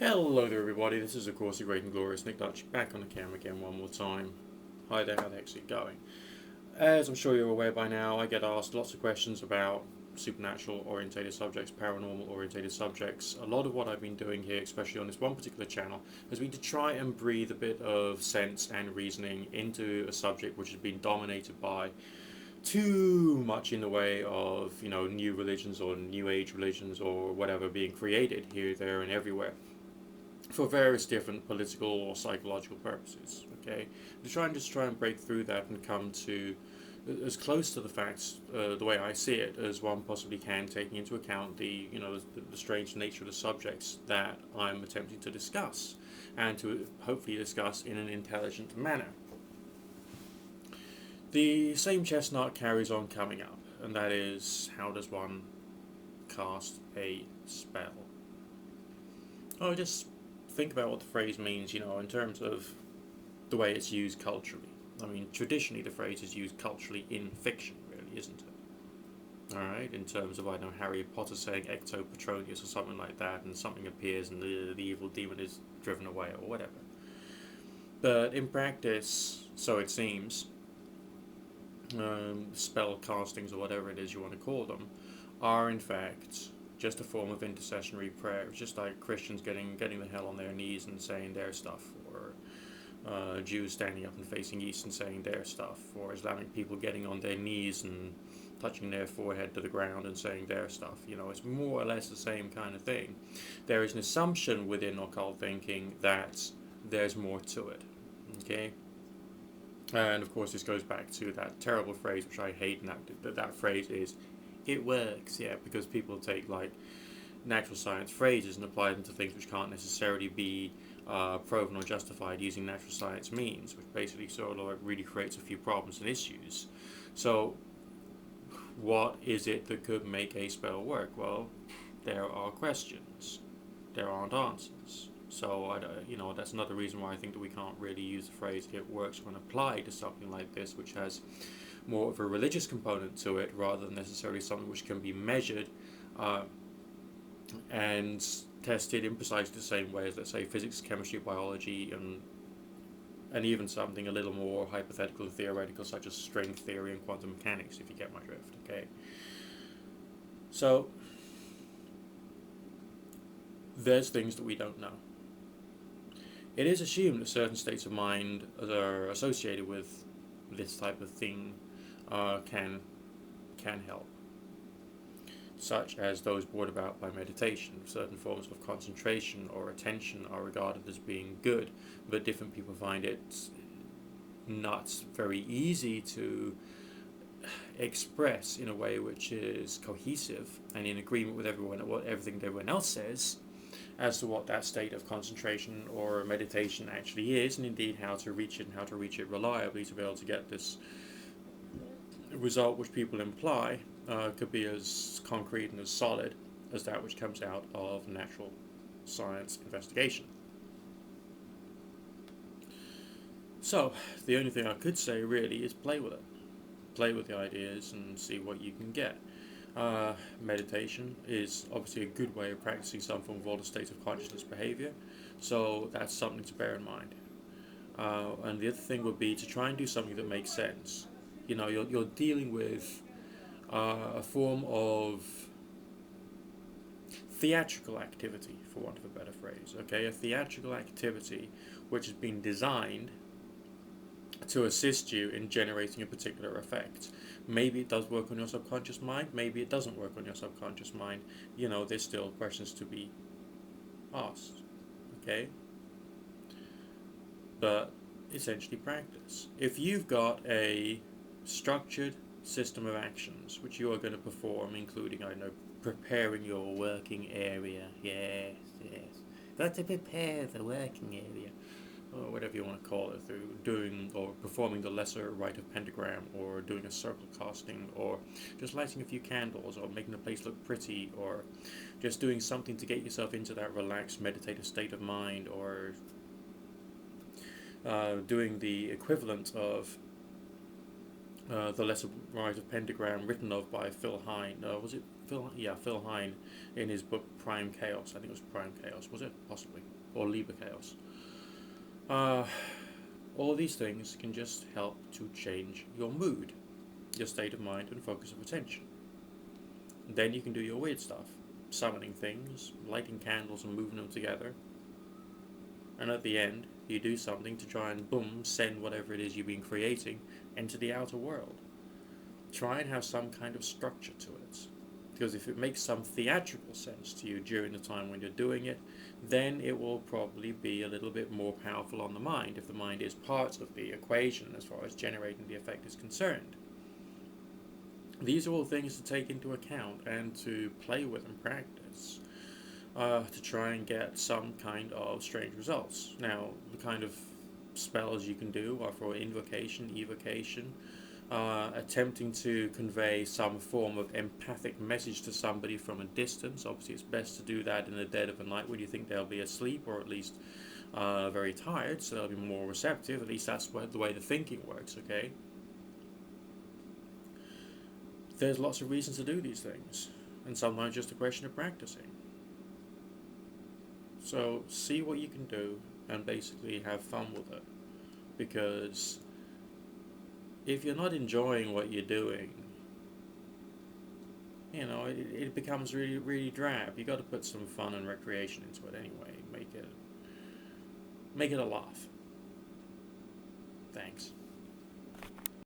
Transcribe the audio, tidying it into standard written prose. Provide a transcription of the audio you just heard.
Hello there everybody, this is of course the great and glorious Nick Dutch back on the camera again one more time. Hi there, how the heck's it going? As I'm sure you're aware by now, I get asked lots of questions about supernatural orientated subjects, paranormal orientated subjects. A lot of what I've been doing here, especially on this one particular channel, has been to try and breathe a bit of sense and reasoning into a subject which has been dominated by too much in the way of, new religions or new age religions or whatever being created here, there and everywhere for various different political or psychological purposes. Okay, to try and break through that and come to as close to the facts, the way I see it, as one possibly can, taking into account the strange nature of the subjects that I'm attempting to discuss, and to hopefully discuss in an intelligent manner. The same chestnut carries on coming up, and that is, how does one cast a spell? Oh, just think about what the phrase means, in terms of the way it's used culturally. I mean, traditionally the phrase is used culturally in fiction, really, isn't it? Alright, in terms of, I know, Harry Potter saying Ecto Petronius or something like that, and something appears and the evil demon is driven away or whatever. But in practice, so it seems, spell castings or whatever it is you want to call them, are in fact just a form of intercessionary prayer. It's just like Christians getting the hell on their knees and saying their stuff, or Jews standing up and facing east and saying their stuff, or Islamic people getting on their knees and touching their forehead to the ground and saying their stuff. It's more or less the same kind of thing. There is an assumption within occult thinking that there's more to it. Okay? And of course, this goes back to that terrible phrase, which I hate, and that phrase is, it works, yeah, because people take like natural science phrases and apply them to things which can't necessarily be proven or justified using natural science means, which basically sort of like really creates a few problems and issues. So, what is it that could make a spell work? Well, there are questions, there aren't answers. So, that's another reason why I think that we can't really use the phrase "it works" when applied to something like this, which has more of a religious component to it rather than necessarily something which can be measured uh, and tested in precisely the same way as, let's say, physics, chemistry, biology, and even something a little more hypothetical and theoretical, such as string theory and quantum mechanics, if you get my drift. Okay, so there's things that we don't know. It is assumed that certain states of mind are associated with this type of thing can help, such as those brought about by meditation. Certain forms of concentration or attention are regarded as being good, but different people find it not very easy to express in a way which is cohesive and in agreement with everything everyone else says, as to what that state of concentration or meditation actually is, and indeed how to reach it and how to reach it reliably to be able to get this result which people imply could be as concrete and as solid as that which comes out of natural science investigation. So, the only thing I could say really is play with it. Play with the ideas and see what you can get. Meditation is obviously a good way of practicing some form of altered state of consciousness behavior, so that's something to bear in mind. And the other thing would be to try and do something that makes sense. You're dealing with a form of theatrical activity, for want of a better phrase. Okay, a theatrical activity which has been designed to assist you in generating a particular effect. Maybe it does work on your subconscious mind, maybe it doesn't work on your subconscious mind. There's still questions to be asked. Okay? But essentially practice. If you've got a structured system of actions which you are going to perform, including, I know, preparing your working area. Yes, yes. Got to prepare the working area, or whatever you want to call it, through doing or performing the lesser rite of pentagram, or doing a circle casting, or just lighting a few candles, or making the place look pretty, or just doing something to get yourself into that relaxed meditative state of mind, or doing the equivalent of the lesser rite of pentagram written of by Phil Hine. Was it Phil Hine, in his book Prime Chaos. I think it was Prime Chaos, was it? Possibly. Or Liber Chaos. Uh, all of these things can just help to change your mood, your state of mind, and focus of attention. Then you can do your weird stuff, summoning things, lighting candles and moving them together. And at the end, you do something to try and, boom, send whatever it is you've been creating into the outer world. Try and have some kind of structure to it. Because if it makes some theatrical sense to you during the time when you're doing it, then it will probably be a little bit more powerful on the mind, if the mind is part of the equation as far as generating the effect is concerned. These are all things to take into account and to play with and practice, to try and get some kind of strange results. Now, the kind of spells you can do are for invocation, evocation, attempting to convey some form of empathic message to somebody from a distance. Obviously, it's best to do that in the dead of the night when you think they'll be asleep, or at least very tired, so they'll be more receptive. At least that's the way the thinking works, okay? There's lots of reasons to do these things, and sometimes just a question of practicing. So see what you can do and basically have fun with it, because if you're not enjoying what you're doing, it becomes really, really drab. You got to put some fun and recreation into it anyway. Make it a laugh. Thanks.